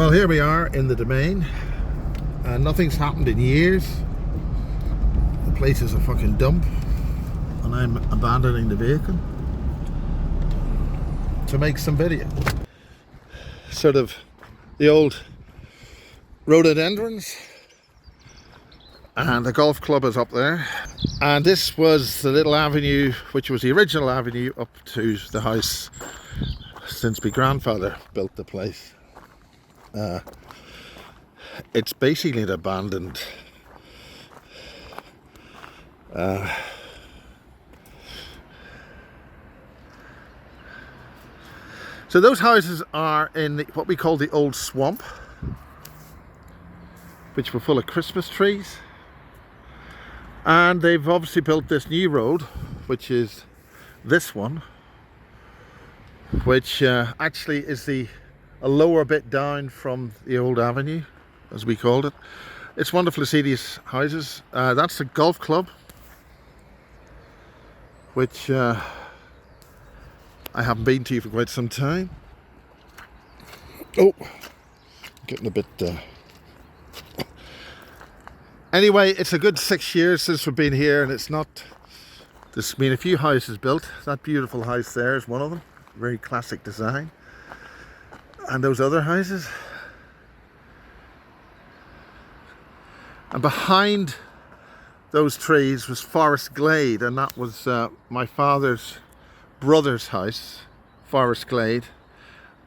Well, here we are in the domain, and nothing's happened in years. The place is a fucking dump, and I'm abandoning the vehicle to make some video. Sort of the old rhododendrons, and the golf club is up there, and this was the little avenue which was the original avenue up to the house since my grandfather built the place. It's basically an abandoned so those houses are in what we call the old swamp, which were full of Christmas trees, and they've obviously built this new road, which is this one, which actually is a lower bit down from the old avenue, as we called it. It's wonderful to see these houses. That's a golf club, which I haven't been to for quite some time. Oh, getting a bit anyway, it's a good 6 years since we've been here, and it's not, there's been a few houses built. That beautiful house there is one of them, very classic design. And those other houses, and behind those trees was Forest Glade, and that was my father's brother's house, Forest Glade,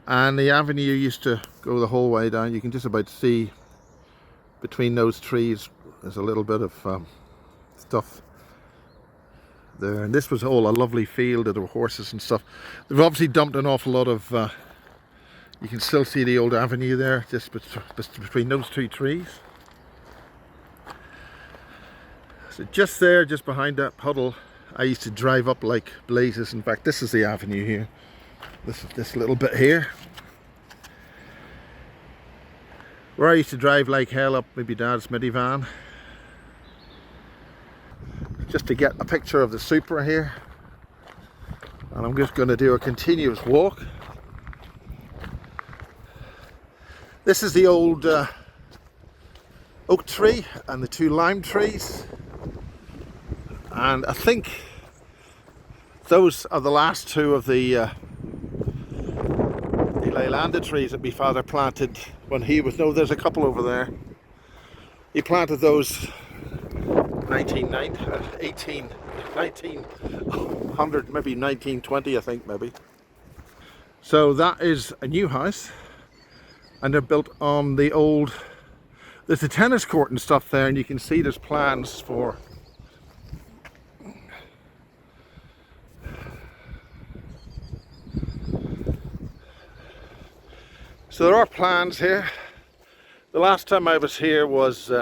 and the avenue used to go the whole way down. You can just about see between those trees there's a little bit of stuff there, and this was all a lovely field. There were horses and stuff. They've obviously dumped an awful lot of you can still see the old avenue there, just between those two trees. So just there, just behind that puddle, I used to drive up like blazes. In fact, this is the avenue here. This is this little bit here, where I used to drive like hell up maybe Dad's minivan, just to get a picture of the Supra here. And I'm just going to do a continuous walk. This is the old oak tree and the two lime trees, and I think those are the last two of the Leylanda trees that my father planted when he was, no, there's a couple over there. He planted those 1900, maybe 1920, I think, maybe. So that is a new house, and they're built on the old, there's a tennis court and stuff there, and you can see there's plans for so there are plans here. The last time I was here was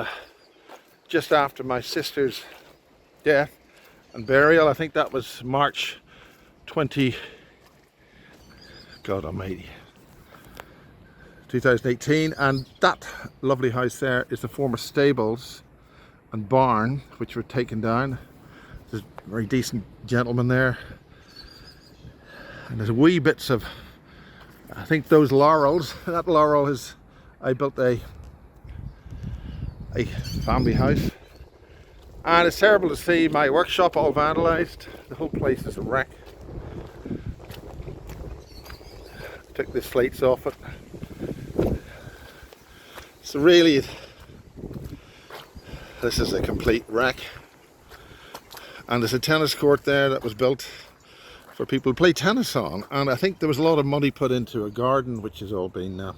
just after my sister's death and burial. I think that was March 20, God almighty, 2018, and that lovely house there is the former stables and barn, which were taken down. There's a very decent gentleman there, and there's wee bits of, I think those laurels, that laurel is, I built a family house, and it's terrible to see my workshop all vandalized. The whole place is a wreck. Took the slates off it. So really, this is a complete wreck. And there's a tennis court there that was built for people to play tennis on, and I think there was a lot of money put into a garden, which has all been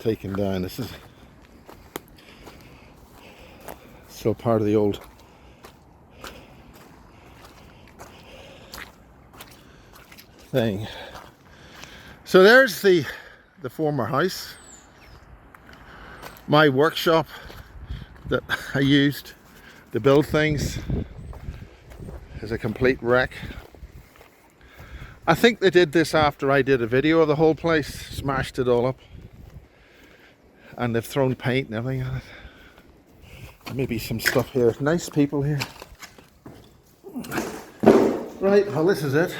taken down. This is still part of the old thing. So there's the former house. My workshop that I used to build things is a complete wreck. I think they did this after I did a video of the whole place, smashed it all up, and they've thrown paint and everything at it. Maybe some stuff here. Nice people here. Right, well, this is it.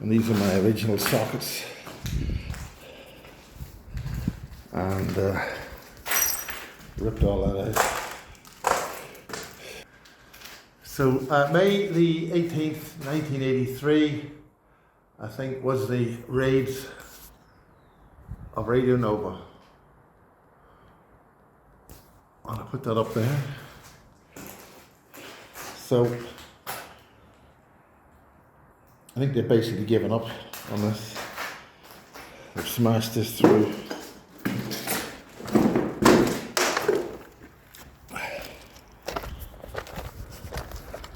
And these are my original sockets. And ripped all that out. So May the 18th, 1983, I think, was the raids of Radio Nova. And I put that up there. So I think they've basically given up on this. They've smashed this through.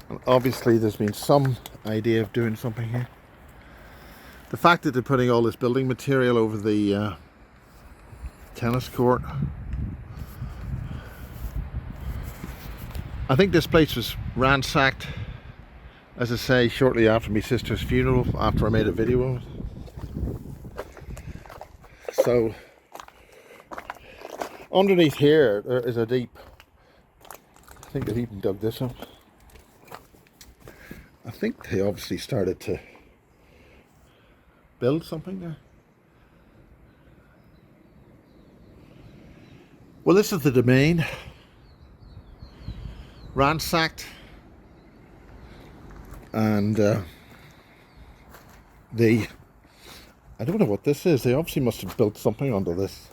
And obviously there's been some idea of doing something here. The fact that they're putting all this building material over the tennis court. I think this place was ransacked, as I say, shortly after my sister's funeral, after I made a video of it. So, underneath here there is a deep, I think they've even dug this up. I think they obviously started to build something there. Well, this is the domain. Ransacked. And I don't know what this is. They obviously must have built something under this,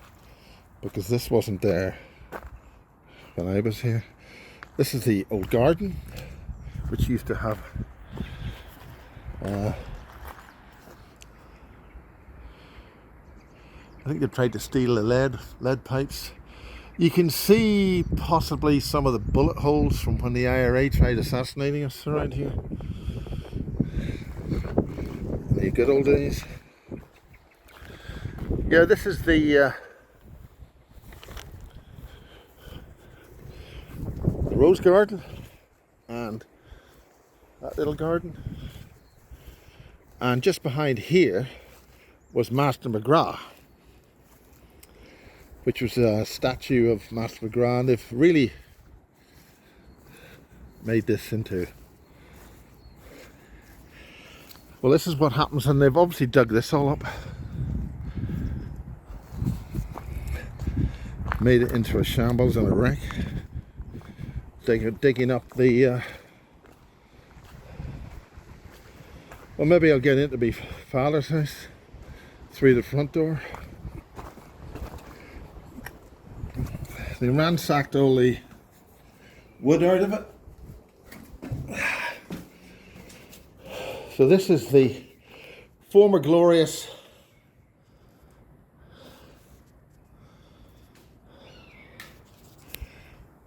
because this wasn't there when I was here. This is the old garden, which used to have I think they tried to steal the lead pipes. You can see possibly some of the bullet holes from when the IRA tried assassinating us around here. The good old days. Yeah, this is the rose garden and that little garden. And just behind here was Master McGrath, which was a statue of Master McGrath, and they've really made this into... Well, this is what happens, and they've obviously dug this all up. Made it into a shambles and a wreck. Digging up the... Well, maybe I'll get into my father's house through the front door. They ransacked all the wood out of it. So this is the former glorious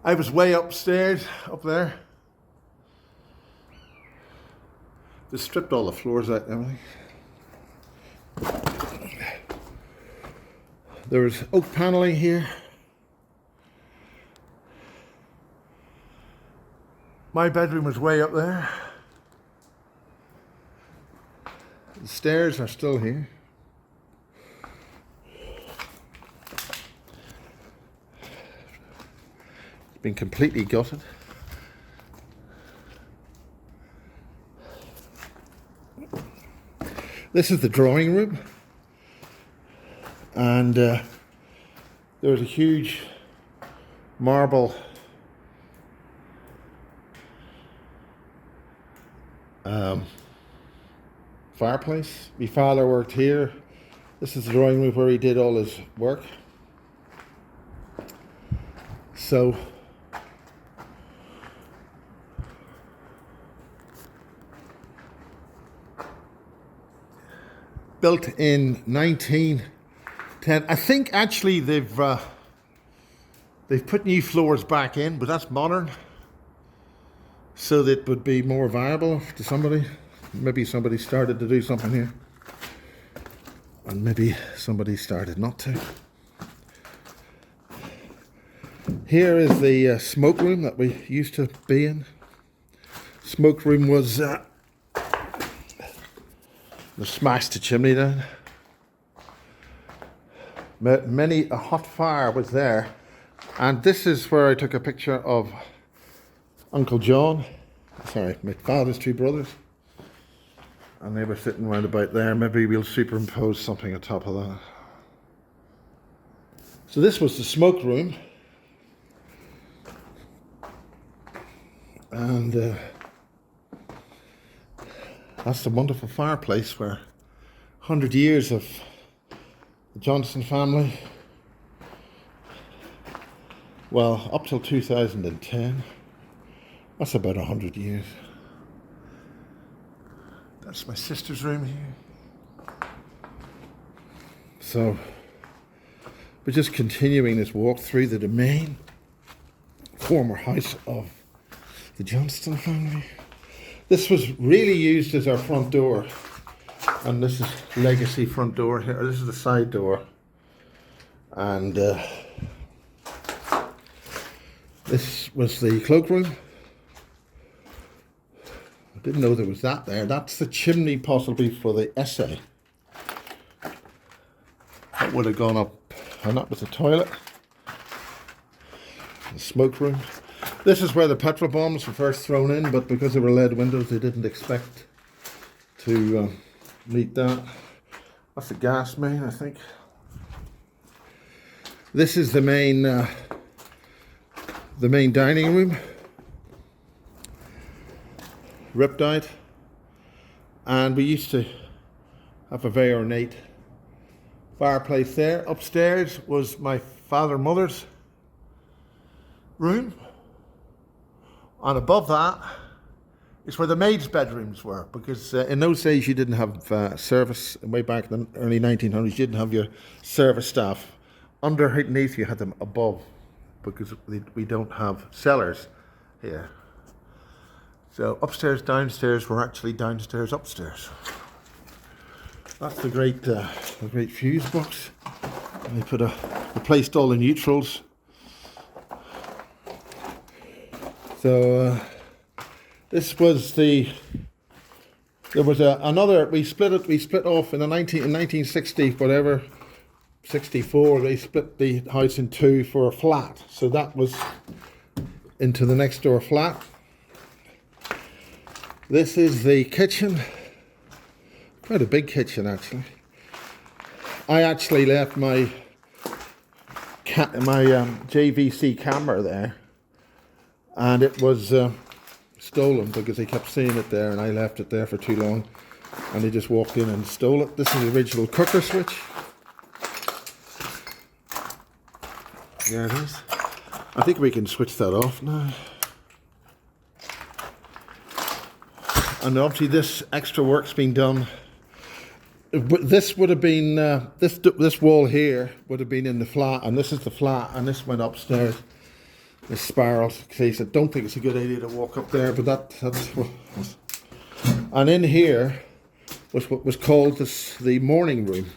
I was way upstairs, up there. They stripped all the floors out and everything. There was oak paneling here. My bedroom was way up there. The stairs are still here. It's been completely gutted. This is the drawing room, and there was a huge marble fireplace. My father worked here. This is the drawing room where he did all his work. So built in 1910. I think actually they've put new floors back in, but that's modern, so that it would be more viable to somebody. Maybe somebody started to do something here, and maybe somebody started not to. Here is the smoke room that we used to be in. Smoke room was they smashed the chimney down. Many a hot fire was there, and this is where I took a picture of Uncle John. Sorry, my father's two brothers. And they were sitting round about there. Maybe we'll superimpose something on top of that. So this was the smoke room. And that's the wonderful fireplace where 100 years of the Johnston family, well, up till 2010, that's about 100 years. That's my sister's room here. So we're just continuing this walk through the domain, former house of the Johnston family. This was really used as our front door, and this is legacy front door here. This is the side door, and this was the cloakroom. I didn't know there was that there. That's the chimney possibly for the essay. That would have gone up, and that was the toilet. The smoke room. This is where the petrol bombs were first thrown in, but because they were lead windows, they didn't expect to meet that. That's the gas main, I think. This is the main dining room. Ripped out, and we used to have a very ornate fireplace there. Upstairs was my father and mother's room, and above that is where the maids' bedrooms were, because in those days you didn't have service. Way back in the early 1900s, you didn't have your service staff underneath, you had them above, because we don't have cellars here. So upstairs, downstairs were actually downstairs, upstairs. That's the great fuse box. And they replaced all the neutrals. So this was there was another. We split off in 1960 whatever, 64. They split the house in two for a flat. So that was into the next door flat. This is the kitchen, quite a big kitchen actually. I actually left my JVC camera there, and it was stolen because they kept seeing it there, and I left it there for too long, and they just walked in and stole it. This is the original cooker switch. There it is. I think we can switch that off now. And obviously this extra work's been done. This would have been, this wall here would have been in the flat, and this is the flat, and this went upstairs. This spiral case. I don't think it's a good idea to walk up there, but that's what. And in here was what was called the morning room.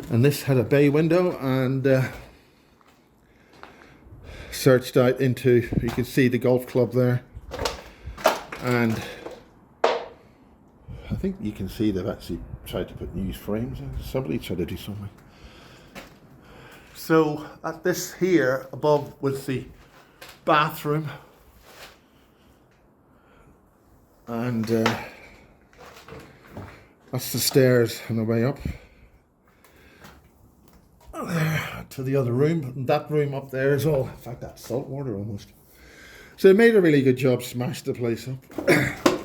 And this had a bay window, and searched out into, you can see the golf club there. And I think you can see they've actually tried to put new frames in. Somebody tried to do something. So at this here above was the bathroom, and that's the stairs on the way up there to the other room. And that room up there is all, in fact, that's salt water almost. So they made a really good job, smashed the place up.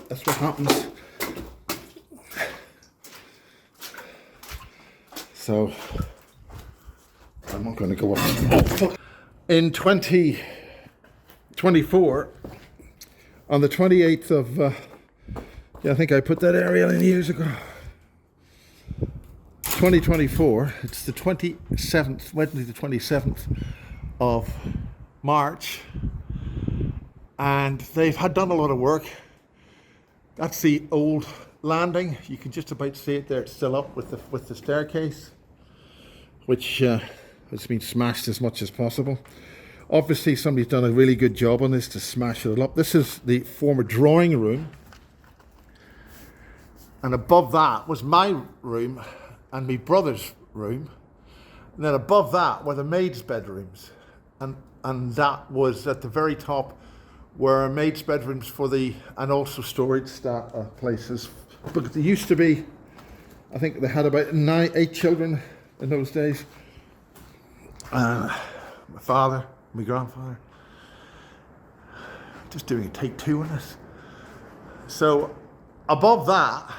That's what happens. So I'm not going to go up. In 2024, on the 28th of, I think I put that aerial in years ago. 2024, it's the 27th, Wednesday the 27th of March, and they've done a lot of work. That's the old landing. You can just about see it there. It's still up with the staircase, which has been smashed as much as possible. Obviously somebody's done a really good job on this to smash it all up. This is the former drawing room, and above that was my room and my brother's room, and then above that were the maids' bedrooms, and that was at the very top were maids' bedrooms and also storage places But there used to be, I think they had about 8 children in those days. My father, my grandfather, just doing a take 2 on this. So above that,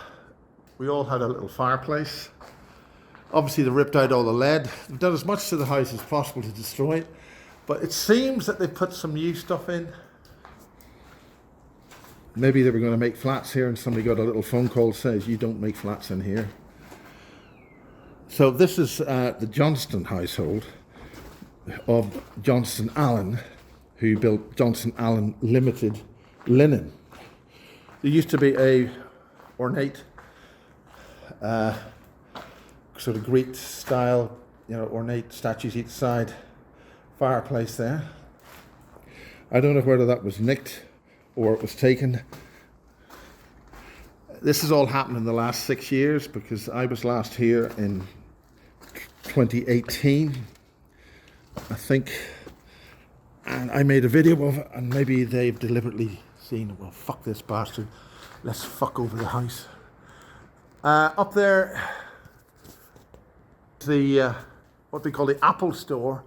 we all had a little fireplace. Obviously they ripped out all the lead. They've done as much to the house as possible to destroy it. But it seems that they put some new stuff in. Maybe they were going to make flats here and somebody got a little phone call that says, you don't make flats in here. So this is the Johnston household of Johnston Allen, who built Johnston Allen Linen. There used to be a ornate sort of Greek style, ornate statues each side, fireplace there. I don't know whether that was nicked or it was taken. This has all happened in the last 6 years because I was last here in 2018, I think, and I made a video of it, and maybe they've deliberately seen, well, fuck this bastard, let's fuck over the house. Up there, the what they call the Apple store,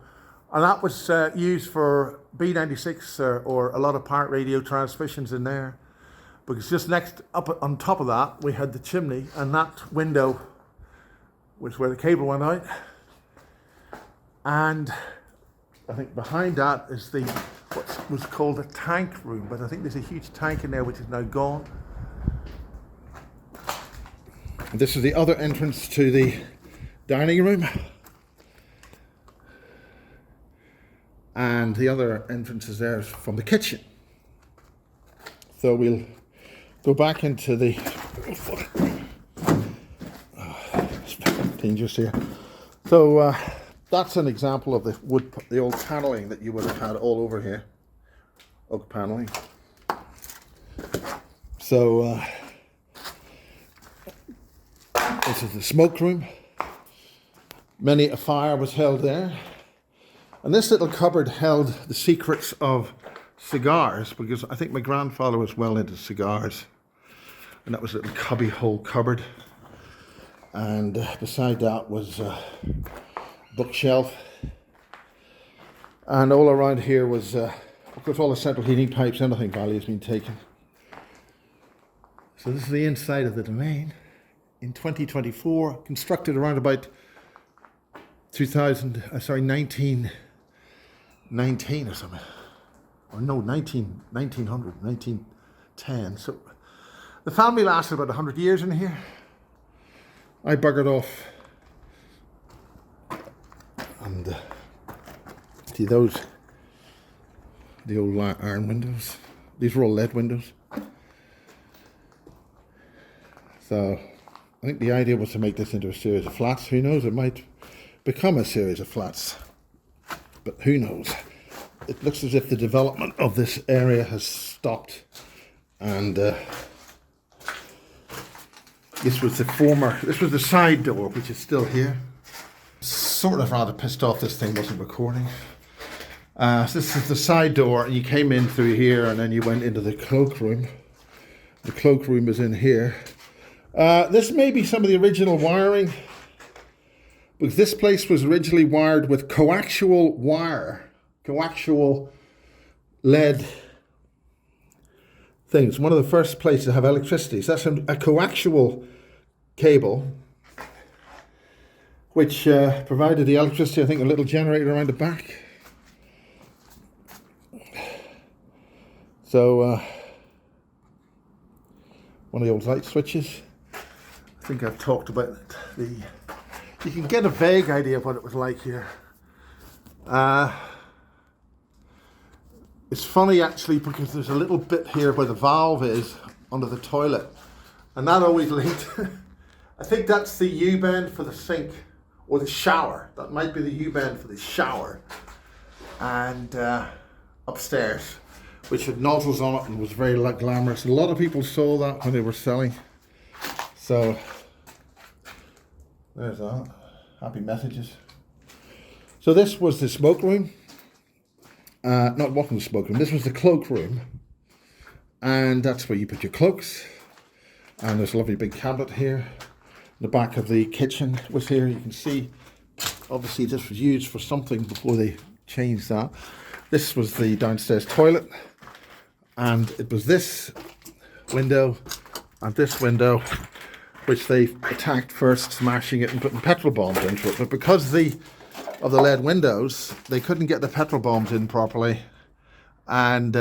and that was used for B96 or a lot of park radio transmissions in there, because just next up on top of that we had the chimney, and that window was where the cable went out, and I think behind that is what was called a tank room, but I think there's a huge tank in there which is now gone. This is the other entrance to the dining room, and the other entrance is there from the kitchen. So we'll go back into the it's dangerous here. So that's an example of the old paneling that you would have had all over here, oak paneling. So this is the smoke room. Many a fire was held there. And this little cupboard held the secrets of cigars, because I think my grandfather was well into cigars. And that was a little cubby hole cupboard. And beside that was a bookshelf. And all around here was, of course, all the central heating pipes, anything value has been taken. So this is the inside of the domain. In 2024, constructed around about 1919 or something, or no, 1910. So the family lasted about 100 years in here. I buggered off, and see those, the old iron windows. These were all lead windows. So I think the idea was to make this into a series of flats. Who knows, it might become a series of flats, but who knows. It looks as if the development of this area has stopped, and this was the side door, which is still here. Sort of rather pissed off this thing wasn't recording. So this is the side door, and you came in through here and then you went into the cloakroom. The cloakroom is in here. This may be some of the original wiring, because this place was originally wired with coaxial wire, coaxial lead things. One of the first places to have electricity. So that's a coaxial cable, which provided the electricity, I think, a little generator around the back. So one of the old light switches. I think I've talked about you can get a vague idea of what it was like here. It's funny actually, because there's a little bit here where the valve is under the toilet, and that always linked. I think that's the U-bend for the sink or the shower. That might be the U-bend for the shower. And upstairs, which had nozzles on it and was very glamorous. A lot of people saw that when they were selling. So there's that. Happy messages. So this was the smoke room. Wasn't the smoke room. This was the cloak room, and that's where you put your cloaks. And there's a lovely big cabinet here. The back of the kitchen was here. You can see, obviously this was used for something before they changed that. This was the downstairs toilet, and it was this window and this window which they attacked first, smashing it and putting petrol bombs into it. But because of the lead windows, they couldn't get the petrol bombs in properly, and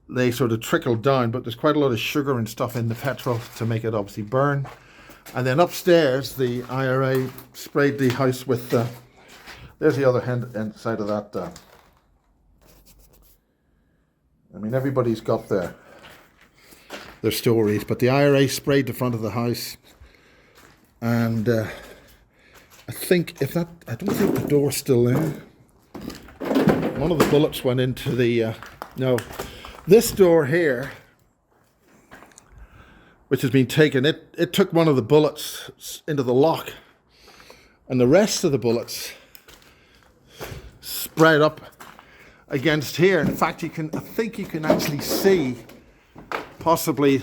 they sort of trickled down. But there's quite a lot of sugar and stuff in the petrol to make it obviously burn. And then upstairs, the IRA sprayed the house with there's the other end side of that. I mean, everybody's got their stories, but the IRA sprayed the front of the house, and I think I don't think the door's still there. One of the bullets went into the no, this door here, which has been taken. It took one of the bullets into the lock, and the rest of the bullets spread up against here. In fact, I think you can actually see possibly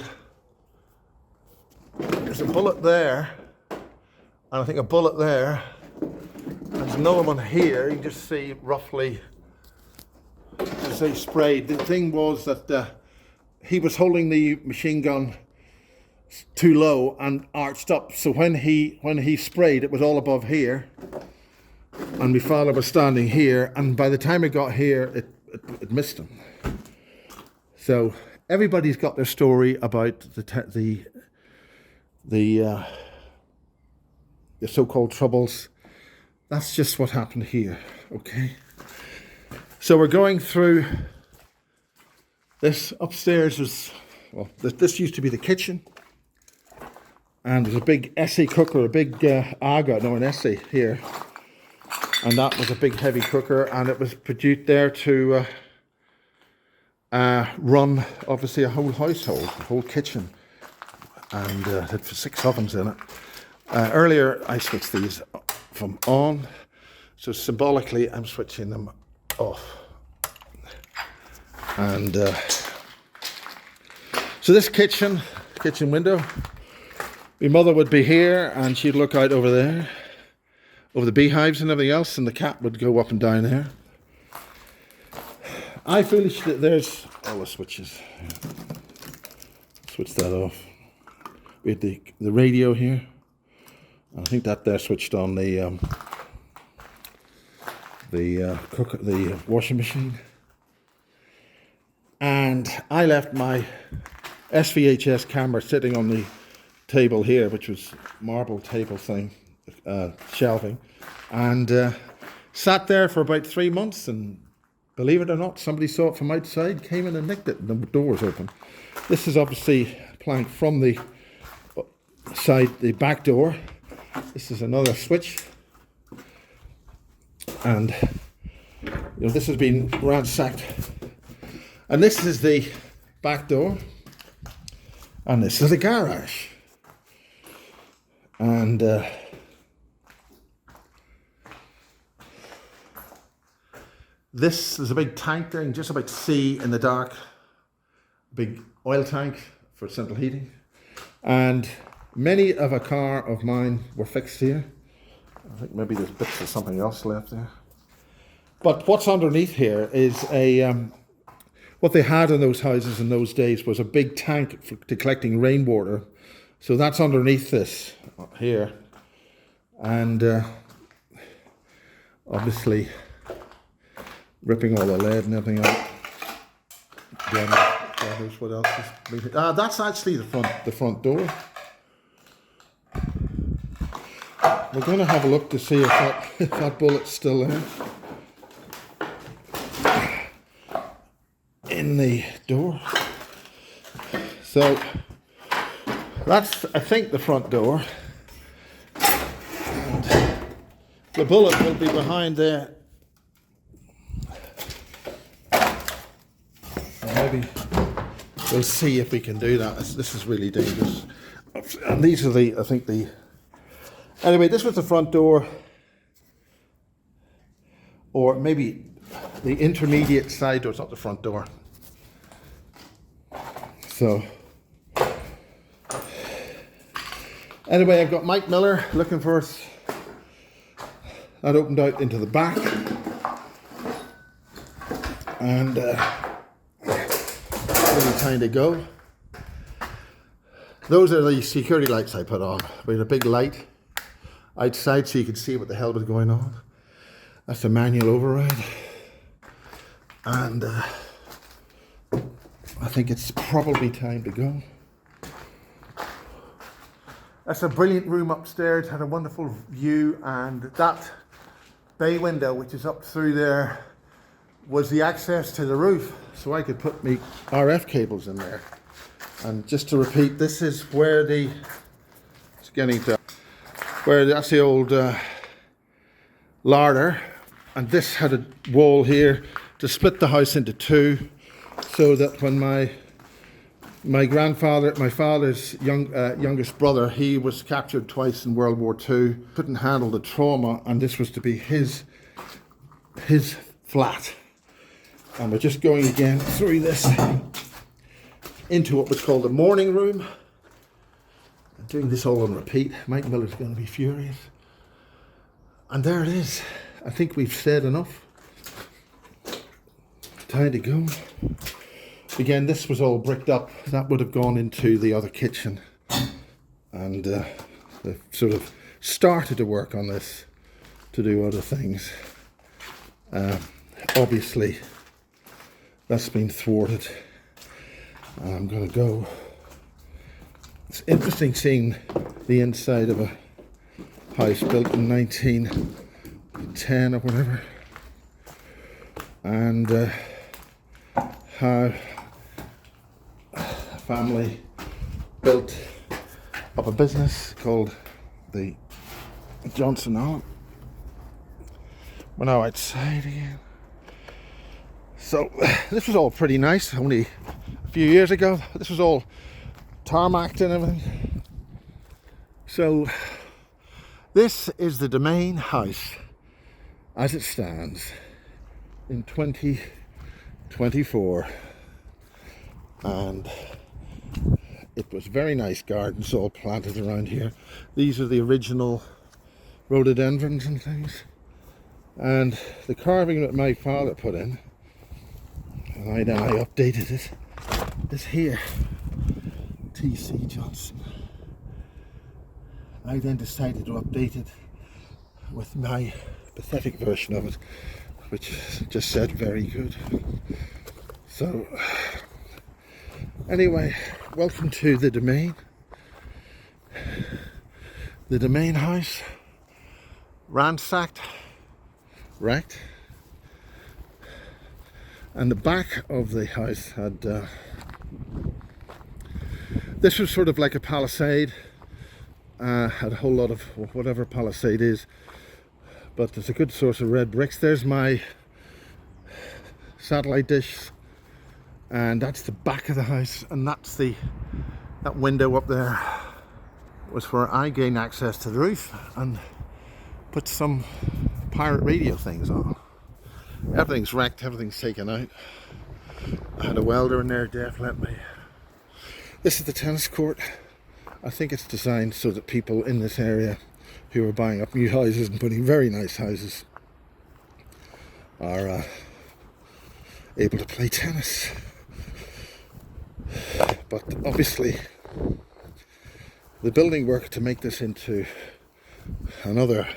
there's a bullet there, and I think a bullet there. There's another one here. You can just see roughly as they sprayed. The thing was that he was holding the machine gun too low and arched up, so when he sprayed, it was all above here, and my father was standing here, and by the time it got here, it missed him. So everybody's got their story about the so-called troubles. That's just what happened here, okay? So we're going through this. Upstairs is, well, this used to be the kitchen, and there's a big Essie cooker, a big an Essie here, and that was a big heavy cooker, and it was produced there to run obviously a whole household, a whole kitchen, and it had 6 ovens in it. Earlier I switched these from on, so symbolically I'm switching them off. And so this kitchen window, my mother would be here and she'd look out over there, over the beehives and everything else, and the cat would go up and down there. I foolishly, there's all the switches. Switch that off. We had the radio here. I think that there switched on the cooker, the washing machine. And I left my SVHS camera sitting on the table here, which was marble table thing, shelving, and sat there for about 3 months, and believe it or not, somebody saw it from outside, came in and nicked it, and the door was open. This is obviously a plank from the side, the back door. This is another switch, and this has been ransacked. And this is the back door, and this is the garage. And this is a big tank there, you can just about see in the dark, a big oil tank for central heating. And many of a car of mine were fixed here. I think maybe there's bits of something else left there. But what's underneath here is what they had in those houses in those days was a big tank for collecting rainwater. So that's underneath this here. And obviously ripping all the lead and everything out. God knows what else is. That's actually the front door. We're going to have a look to see if that bullet's still there in the door. So that's, I think, the front door. And the bullet will be behind there. Maybe we'll see if we can do that. This is really dangerous. And these are I think the... Anyway, this was the front door, or maybe the intermediate side door. It's not the front door. So Anyway, I've got Mike Miller looking for us. That opened out into the back. And really time to go. Those are the security lights I put on. We had a big light outside so you could see what the hell was going on. That's a manual override. And I think it's probably time to go. That's a brilliant room upstairs, had a wonderful view, and that bay window, which is up through there, was the access to the roof, so I could put my RF cables in there. And just to repeat, this is where that's the old larder, and this had a wall here to split the house into two, so that when my father's youngest brother, he was captured twice in World War II, couldn't handle the trauma, and this was to be his flat. And we're just going again through this into what was called the morning room. I'm doing this all on repeat. Mike Miller's going to be furious. And there it is. I think we've said enough. Time to go. Again, this was all bricked up. That would have gone into the other kitchen. And they've sort of started to work on this to do other things. Obviously, that's been thwarted. I'm going to go. It's interesting seeing the inside of a house built in 1910 or whatever. And how a family built up a business called the Johnston Allen. We're now outside again. So this was all pretty nice only a few years ago. This was all tarmacked and everything. So this is the Demesne House as it stands in 2024, and it was very nice gardens all planted around here. These are the original rhododendrons and things, and the carving that my father put in, and I updated it, is here. T.C. Johnston. I then decided to update it with my pathetic version of it, which just said very good. So anyway, welcome to the Demesne. The Demesne House, ransacked, wrecked, and the back of the house had this was sort of like a palisade. Had a whole lot of whatever palisade is, but there's a good source of red bricks. There's my satellite dish, and that's the back of the house, and that's that window up there was where I gained access to the roof and put some pirate radio things on. Everything's wrecked, everything's taken out. I had a welder in there, Def let me. This is the tennis court. I think it's designed so that people in this area who are buying up new houses and putting very nice houses are able to play tennis. But obviously the building work to make this into another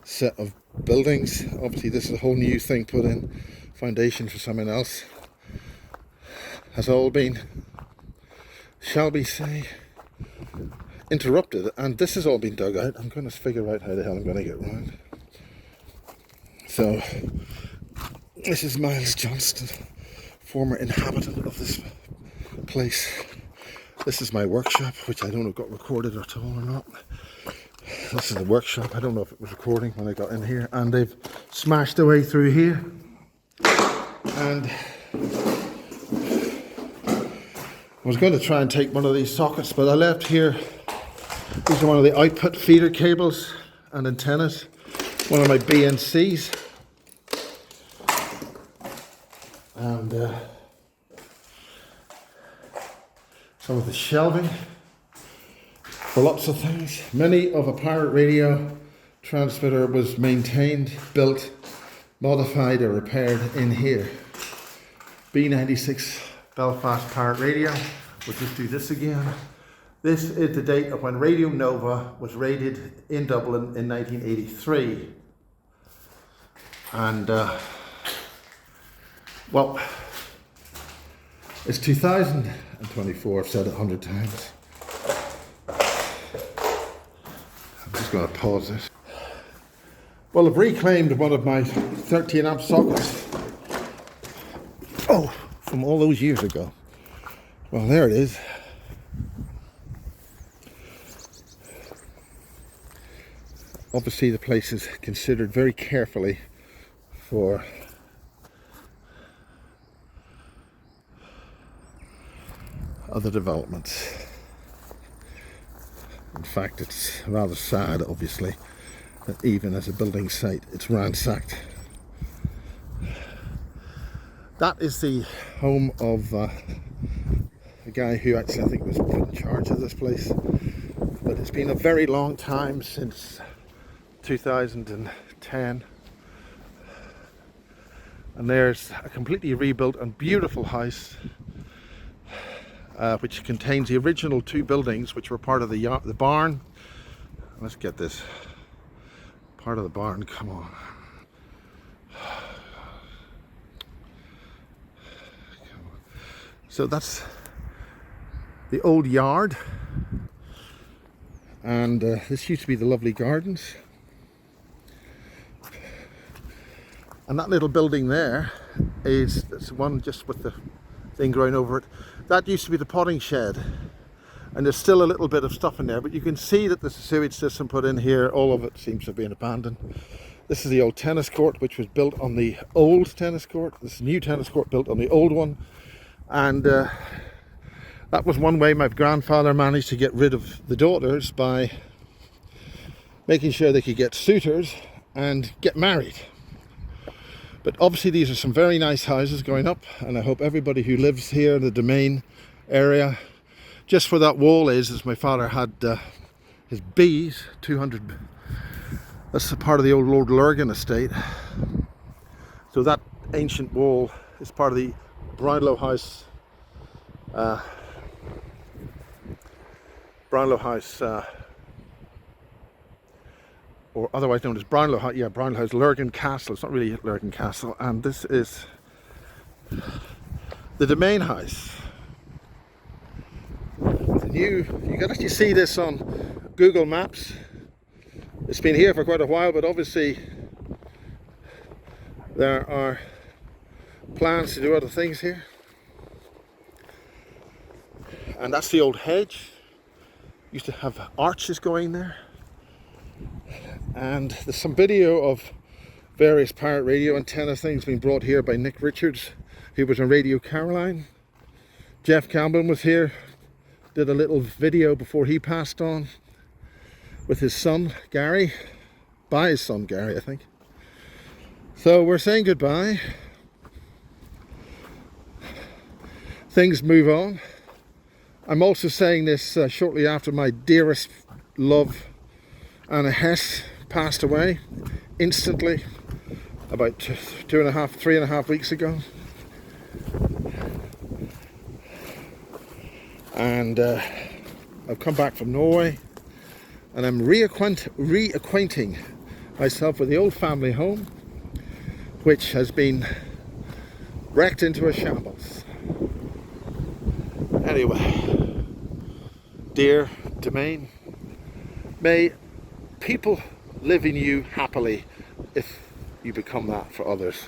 set of buildings, obviously this is a whole new thing put in, foundation for someone else, has all been, shall we say, interrupted, and this has all been dug out. I'm going to figure out how the hell I'm going to get round. So this is Miles Johnston, former inhabitant of this place. This is my workshop, which I don't know if got recorded at all or not. This is the workshop. I don't know if it was recording when I got in here, and they've smashed away through here. And I was going to try and take one of these sockets, but I left here. These are one of the output feeder cables and antennas, one of my BNCs. And some of the shelving. for lots of things. Many of a pirate radio transmitter was maintained, built, modified or repaired in here. B96 Belfast pirate radio. We'll just do this again. This is the date of when Radio Nova was raided in Dublin in 1983. And, well, it's 2024, I've said it 100 times. I'm just going to pause this. Well, I've reclaimed one of my 13 amp sockets. Oh, from all those years ago. Well, there it is. Obviously the place is considered very carefully for other developments. In fact, it's rather sad, obviously, that even as a building site it's ransacked. That is the home of a guy who actually I think was put in charge of this place, but it's been a very long time since 2010, and there's a completely rebuilt and beautiful house which contains the original two buildings which were part of the barn. Let's get this part of the barn, come on. So that's the old yard, and this used to be the lovely gardens. And that little building there is the one just with the thing growing over it. That used to be the potting shed, and there's still a little bit of stuff in there, but you can see that the sewage system put in here, all of it seems to have been abandoned. This is the old tennis court, which was built on the old tennis court. This new tennis court built on the old one, and that was one way my grandfather managed to get rid of the daughters, by making sure they could get suitors and get married. But obviously these are some very nice houses going up, and I hope everybody who lives here in the Demesne area, just where that wall is my father had his bees, 200, that's a part of the old Lord Lurgan estate. So that ancient wall is part of the Brownlow House, or otherwise known as Brownlow House, yeah, Brownlow House, Lurgan Castle. It's not really Lurgan Castle, and this is the Demesne House. You can actually see this on Google Maps. It's been here for quite a while, but obviously there are plans to do other things here. And that's the old hedge. Used to have arches going there. And there's some video of various pirate radio antenna things being brought here by Nick Richards, who was on Radio Caroline. Jeff Campbell was here, did a little video before he passed on with his son Gary, by his son Gary, I think. So we're saying goodbye. Things move on. I'm also saying this shortly after my dearest love Anna Hess passed away instantly about 3.5 weeks ago, and I've come back from Norway, and I'm reacquainting myself with the old family home, which has been wrecked into a shambles. Anyway, dear Demesne, may people live in you happily if you become that for others.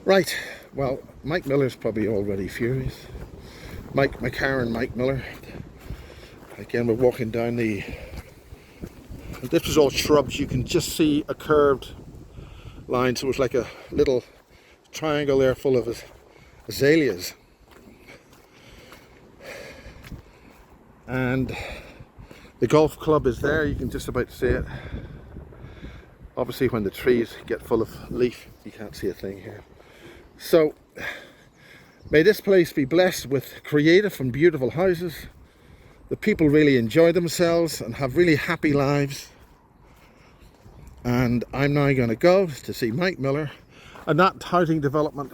Right, well, Mike Miller's probably already furious. Mike Miller. Again, we're walking down the... This was all shrubs. You can just see a curved line, so it's like a little triangle there full of azaleas. And the golf club is there, you can just about see it. Obviously when the trees get full of leaf, you can't see a thing here. So, may this place be blessed with creative and beautiful houses, The people really enjoy themselves and have really happy lives. And I'm now going to go to see Mike Miller, and that housing development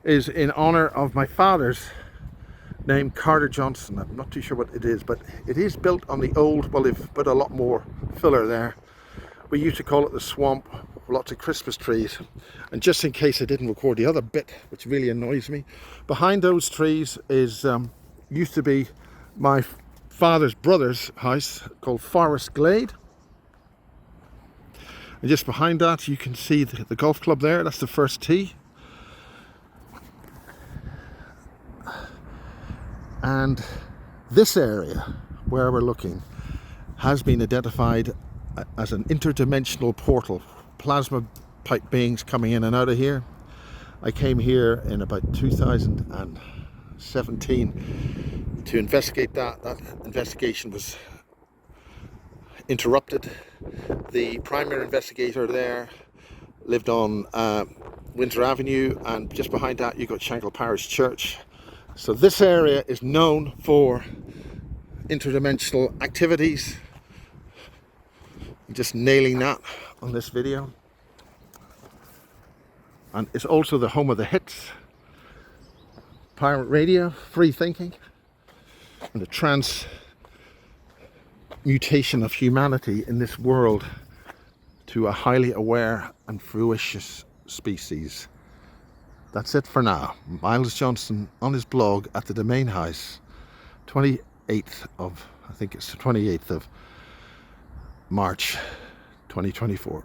is in honour of my father's name, Carter Johnston. I'm not too sure what it is, but it is built on the old, well, they've put a lot more filler there. We used to call it the swamp, lots of Christmas trees. And just in case I didn't record the other bit, which really annoys me, behind those trees is used to be my father's brother's house called Forest Glade. And just behind that you can see the golf club there. That's the first tee. And this area where we're looking has been identified as an interdimensional portal. Plasma pipe beings coming in and out of here. I came here in about 2017 to investigate that. That investigation was interrupted. The primary investigator there lived on Windsor Avenue, and just behind that you got Shankill Parish Church. So this area is known for interdimensional activities. I'm just nailing that on this video. And it's also the home of the hits, pirate radio, free thinking, and the transmutation of humanity in this world to a highly aware and fruitious species. That's it for now. Miles Johnston on his blog at the Demesne House, 28th of March 2024.